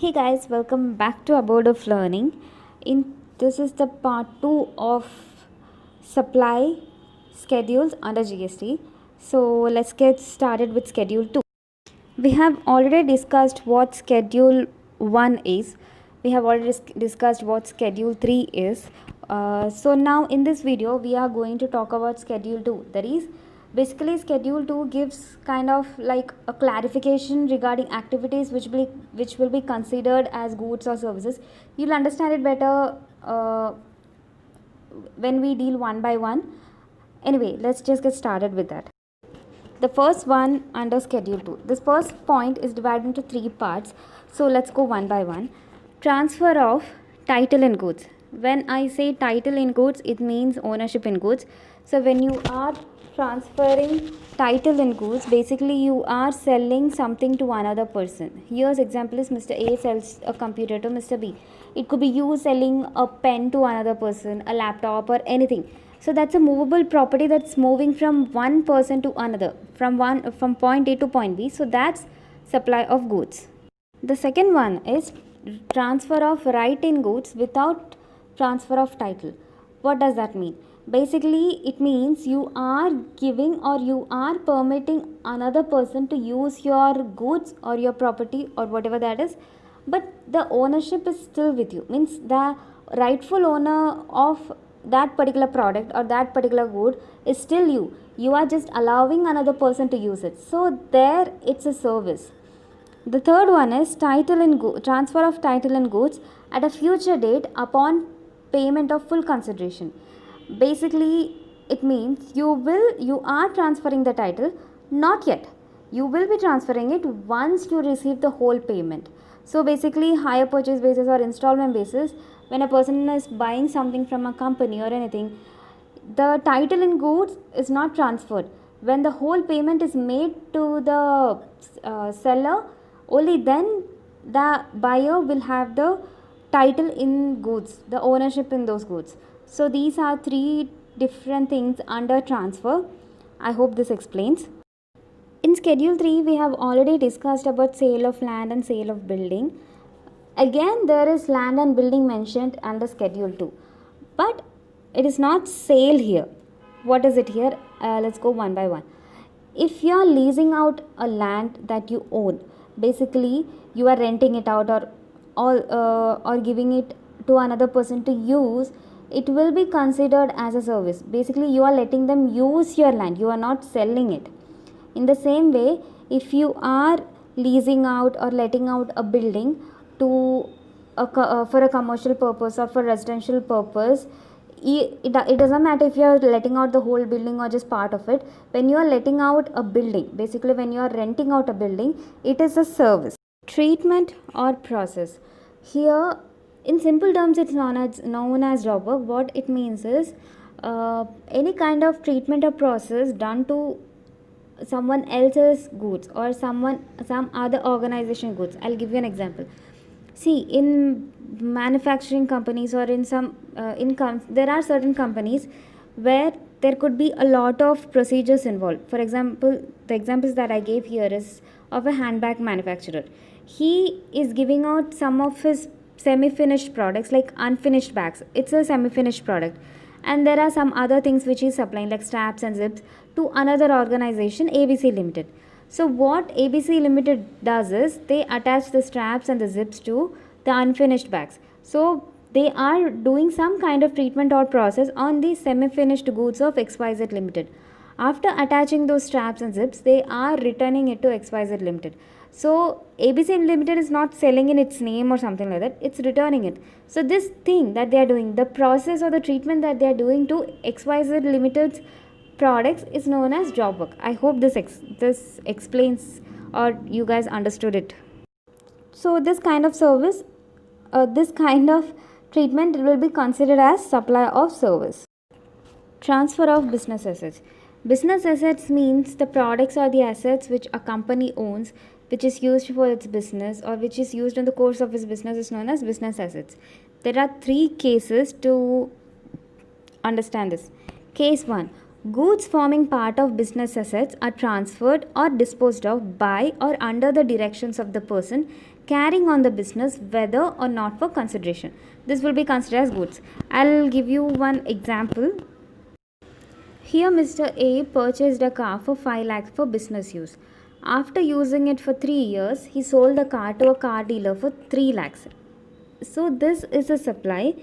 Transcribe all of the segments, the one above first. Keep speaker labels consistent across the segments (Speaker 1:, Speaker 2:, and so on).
Speaker 1: Hey guys, welcome back to Abode of Learning. In this is the part 2 of supply schedules under GST. So let's get started with schedule 2. We have already discussed what schedule 1 is. We have already discussed what schedule 3 is. So now in this video we are going to talk about schedule 2. That is basically schedule 2 gives kind of like a clarification regarding activities which will be considered as goods or services. You'll understand it better when we deal one by one. Anyway, let's just get started with that. The first one under schedule 2. This first point is divided into 3 parts. So let's go one by one. Transfer of title in goods. When I say title in goods, it means ownership in goods. So when you are transferring title in goods, basically you are selling something to another person. Here's example is Mr. A sells a computer to Mr. B. It could be you selling a pen to another person, a laptop or anything. So that's a movable property that's moving from one person to another, from point A to point B. So that's supply of goods. The second one is transfer of right in goods without transfer of title. What does that mean? Basically, it means you are giving or you are permitting another person to use your goods or your property or whatever that is, but the ownership is still with you. Means the rightful owner of that particular product or that particular good is still you. You are just allowing another person to use it. So there it's a service. The third one is transfer of title and goods at a future date upon payment of full consideration. Basically, it means you are transferring the title, not yet. You will be transferring it once you receive the whole payment. So basically, hire purchase basis or installment basis, when a person is buying something from a company or anything, the title in goods is not transferred. When the whole payment is made to the seller, only then the buyer will have the title in goods, the ownership in those goods. So these are 3 different things under transfer. I hope this explains. In schedule 3 we have already discussed about sale of land and sale of building. Again there is land and building mentioned under schedule 2, but it is not sale here. What is it here? Let's go one by one. If you are leasing out a land that you own, basically you are renting it out or giving it to another person to use, it will be considered as a service. Basically you are letting them use your land, you are not selling it. In the same way, if you are leasing out or letting out a building to for a commercial purpose or for residential purpose, it doesn't matter if you are letting out the whole building or just part of it. When you are letting out a building, basically when you are renting out a building, it is a service. Treatment or process. Here, in simple terms, it's known as job work. What it means is any kind of treatment or process done to someone else's goods or some other organization goods. I'll give you an example. See, in manufacturing companies or in some there are certain companies where there could be a lot of procedures involved. For example, the examples that I gave here is of a handbag manufacturer. He is giving out some of his semi-finished products like unfinished bags. It's a semi-finished product, and there are some other things which he's supplying like straps and zips to another organization, ABC Limited. So what ABC Limited does is they attach the straps and the zips to the unfinished bags. So they are doing some kind of treatment or process on the semi-finished goods of XYZ Limited. After attaching those straps and zips, they are returning it to XYZ Limited. So ABC Limited is not selling in its name or something like that, it's returning it. So this thing that they are doing, the process or the treatment that they are doing to XYZ Limited's products is known as job work. I hope this explains or you guys understood it. So this kind of service, this kind of treatment will be considered as supply of service. Transfer of business assets. Business assets means the products or the assets which a company owns, which is used for its business or which is used in the course of its business, is known as business assets. There are 3 cases to understand this. Case 1. Goods forming part of business assets are transferred or disposed of by or under the directions of the person carrying on the business whether or not for consideration. This will be considered as goods. I'll give you one example. Here Mr. A purchased a car for 5 lakhs for business use. After using it for 3 years, he sold the car to a car dealer for 3 lakhs. So this is a supply,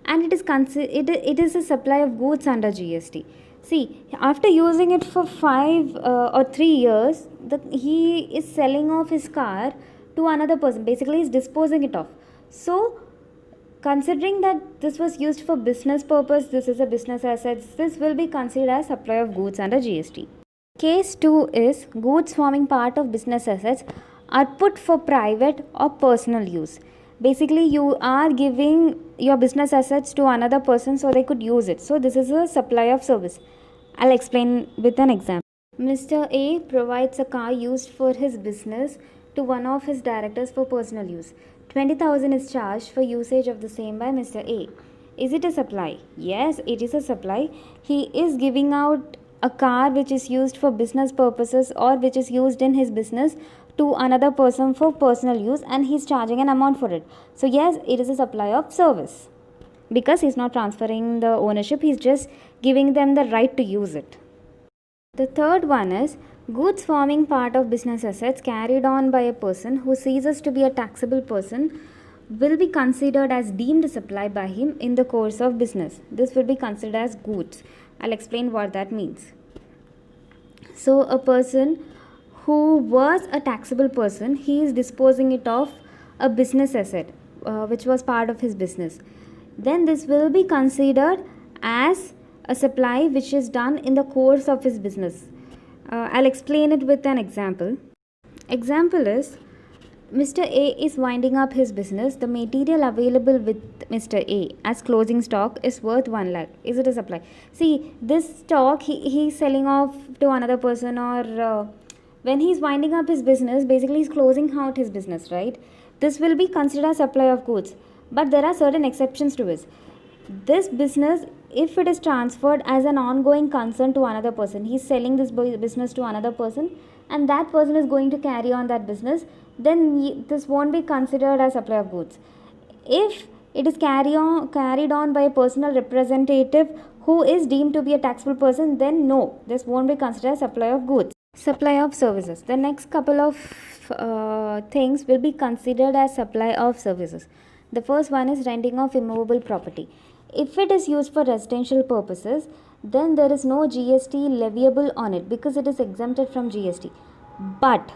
Speaker 1: and it is a supply of goods under GST. See, after using it for 5 or 3 years, he is selling off his car to another person. Basically, he's disposing it off. So, considering that this was used for business purpose, this is a business asset, this will be considered as supply of goods under GST. Case 2 is goods forming part of business assets are put for private or personal use. Basically, you are giving your business assets to another person so they could use it. So, this is a supply of service. I'll explain with an example. Mr. A provides a car used for his business to one of his directors for personal use. 20,000 is charged for usage of the same by Mr. A. Is it a supply? Yes, it is a supply. He is giving out a car which is used for business purposes or which is used in his business to another person for personal use, and he is charging an amount for it. So yes, it is a supply of service because he is not transferring the ownership, he is just giving them the right to use it. The third one is goods forming part of business assets carried on by a person who ceases to be a taxable person will be considered as deemed supply by him in the course of business. This will be considered as goods. I'll explain what that means. So a person who was a taxable person, he is disposing it of a business asset which was part of his business. Then this will be considered as a supply which is done in the course of his business. I'll explain it with an example. Example is Mr. A is winding up his business. The material available with Mr. A as closing stock is worth 1 lakh. Is it a supply? See, this stock he's selling off to another person, or when he's winding up his business, basically he's closing out his business, right? This will be considered a supply of goods. But there are certain exceptions to this. This business, if it is transferred as an ongoing concern to another person, he is selling this business to another person and that person is going to carry on that business, then this won't be considered as supply of goods. If it is carried on by a personal representative who is deemed to be a taxable person, then no, this won't be considered as supply of goods. Supply of services. The next couple of things will be considered as supply of services. The first one is renting of immovable property. If it is used for residential purposes, then there is no GST leviable on it because it is exempted from GST. But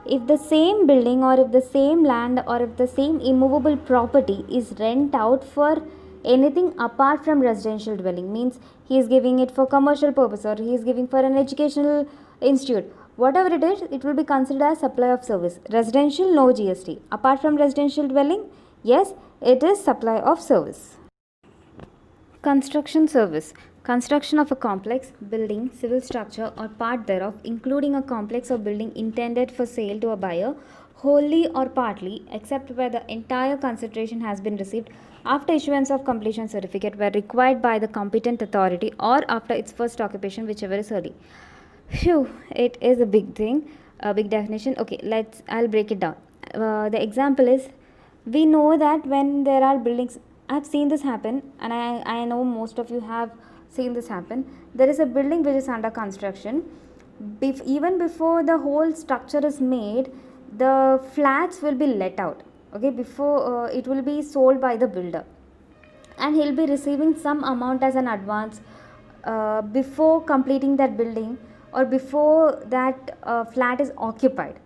Speaker 1: if the same building or if the same land or if the same immovable property is rent out for anything apart from residential dwelling, means he is giving it for commercial purpose or he is giving for an educational institute, whatever it is, it will be considered as supply of service. Residential, no GST. Apart from residential dwelling, yes, it is supply of service. Construction service. Construction of a complex, building, civil structure or part thereof, including a complex or building intended for sale to a buyer, wholly or partly, except where the entire consideration has been received after issuance of completion certificate where required by the competent authority or after its first occupation, whichever is early. Phew, it is a big thing, a big definition. Okay, I'll break it down. The example is, we know that when there are buildings, I have seen this happen and I know most of you have seen this happen. There is a building which is under construction. Even before the whole structure is made, the flats will be let out. Okay, before it will be sold by the builder, and he'll be receiving some amount as an advance before completing that building or before that flat is occupied.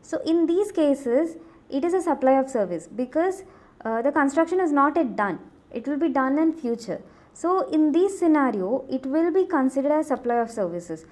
Speaker 1: So in these cases, it is a supply of service because the construction is not yet done. It will be done in future. So in this scenario, it will be considered as supply of services.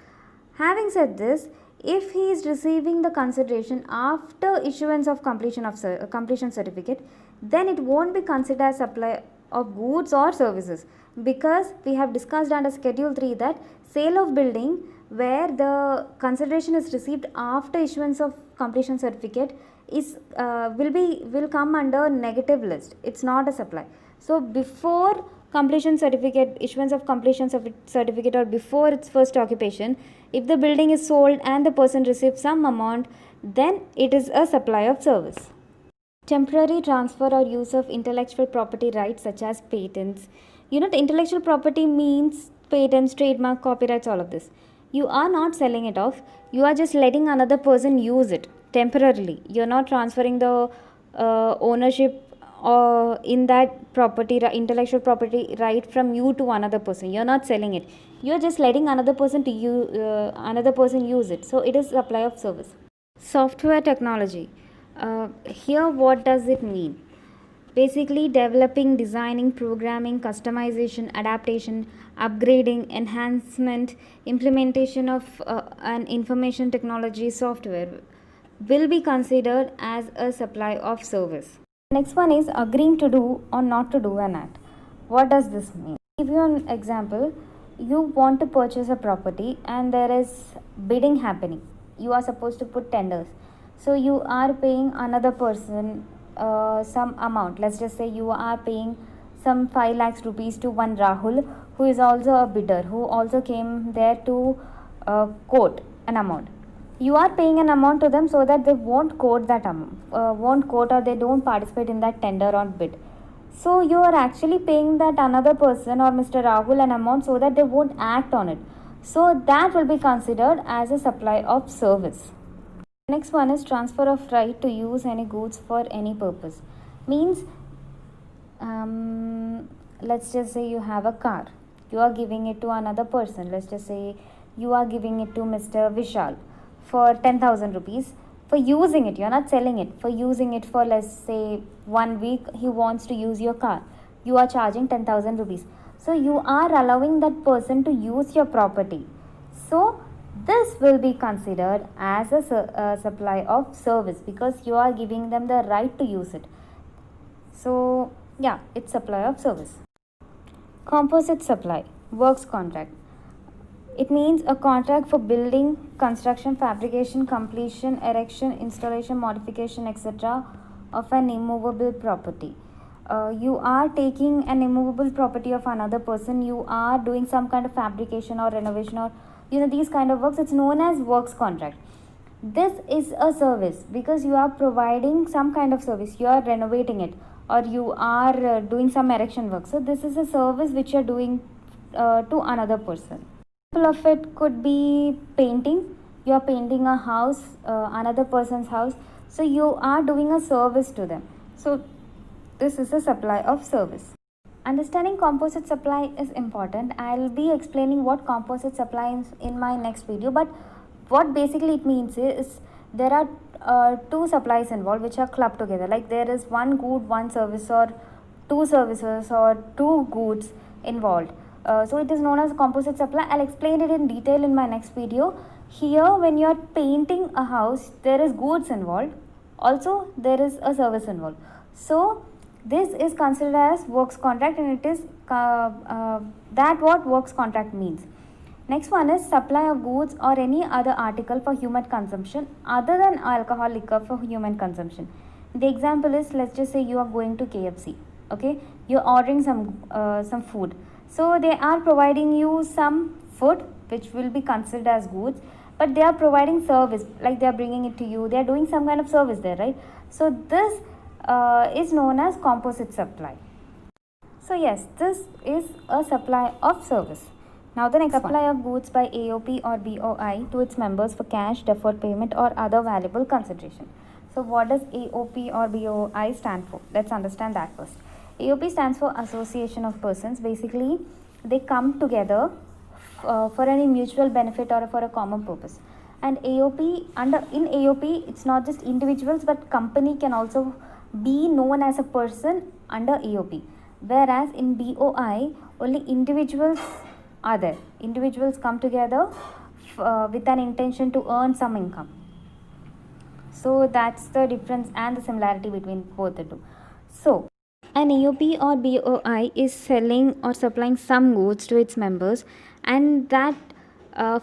Speaker 1: Having said this, if he is receiving the consideration after issuance of completion certificate, then it won't be considered as supply of goods or services, because we have discussed under schedule 3 that sale of building where the consideration is received after issuance of completion certificate is will come under negative list. It's not a supply. So before completion certificate, issuance of completion certificate, or before its first occupation, if the building is sold and the person receives some amount, then it is a supply of service. Temporary transfer or use of intellectual property rights such as patents. The intellectual property means patents, trademark, copyrights, all of this. You are not selling it off, you are just letting another person use it temporarily. You're not transferring the ownership in that intellectual property right from you to another person. You're not selling it, you're just letting another person use it. So it is supply of service. Software technology. Here, what does it mean? Basically, developing, designing, programming, customization, adaptation, upgrading, enhancement, implementation of an information technology software will be considered as a supply of service. Next one is agreeing to do or not to do an act. What does this mean? I'll give you an example. You want to purchase a property and there is bidding happening. You are supposed to put tenders. So you are paying another person some amount. Let's just say you are paying some 5 lakhs rupees to one Rahul, who is also a bidder, who also came there to quote an amount. You are paying an amount to them so that they won't quote that or they don't participate in that tender or bid. So you are actually paying that another person or Mr. Rahul an amount so that they won't act on it. So that will be considered as a supply of service. Next one is transfer of right to use any goods for any purpose. Means, let's just say you have a car. You are giving it to another person. Let's just say you are giving it to Mr. Vishal for 10,000 rupees for using it. You are not selling it. For using it for, let's say, 1 week, he wants to use your car. You are charging 10,000 rupees. So you are allowing that person to use your property. So this will be considered as a supply of service because you are giving them the right to use it. So yeah, it's supply of service. Composite supply, works contract. It means a contract for building, construction, fabrication, completion, erection, installation, modification, etc. of an immovable property. You are taking an immovable property of another person. You are doing some kind of fabrication or renovation or these kind of works. It's known as works contract. This is a service because you are providing some kind of service. You are renovating it or you are doing some erection work. So this is a service which you are doing to another person. Example of it could be painting. You are painting a house, another person's house. So you are doing a service to them. So this is a supply of service. Understanding composite supply is important. I'll be explaining what composite supply is in my next video, but what basically it means is there are two supplies involved which are clubbed together. Like there is one good, one service, or two services or two goods involved. So it is known as composite supply. I'll explain it in detail in my next video. Here, when you are painting a house, there is goods involved. Also, there is a service involved. So this is considered as works contract, and it is that what works contract means. Next one is supply of goods or any other article for human consumption other than alcohol, liquor for human consumption. The example is, let's just say you are going to KFC. Okay, you're ordering some food. So they are providing you some food which will be considered as goods, but they are providing service, like they are bringing it to you. They are doing some kind of service there, right? So this is known as composite supply. So yes, this is a supply of service. Now the next supply of goods by AOP or BOI to its members for cash, deferred payment or other valuable consideration. So what does AOP or BOI stand for? Let's understand that first. AOP stands for Association of Persons. Basically, they come together for any mutual benefit or for a common purpose. And in AOP, it's not just individuals, but company can also be known as a person under AOP. Whereas in BOI, only individuals are there. Individuals come together with an intention to earn some income. So that's the difference and the similarity between both the two. So an AOP or BOI is selling or supplying some goods to its members, and that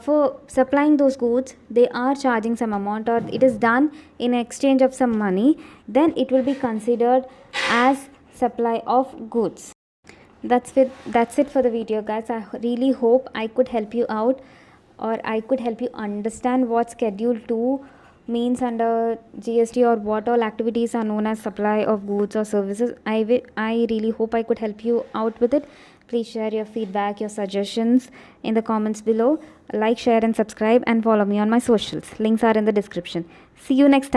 Speaker 1: for supplying those goods they are charging some amount, or it is done in exchange of some money. Then it will be considered as supply of goods. That's it for the video, guys. I really hope I could help you out, or I could help you understand what Schedule 2 means under GST, or what all activities are known as supply of goods or services. I really hope I could help you out with it. Please share your feedback, your suggestions in the comments below. Like, share, and subscribe, and follow me on my socials. Links are in the description. See you next time.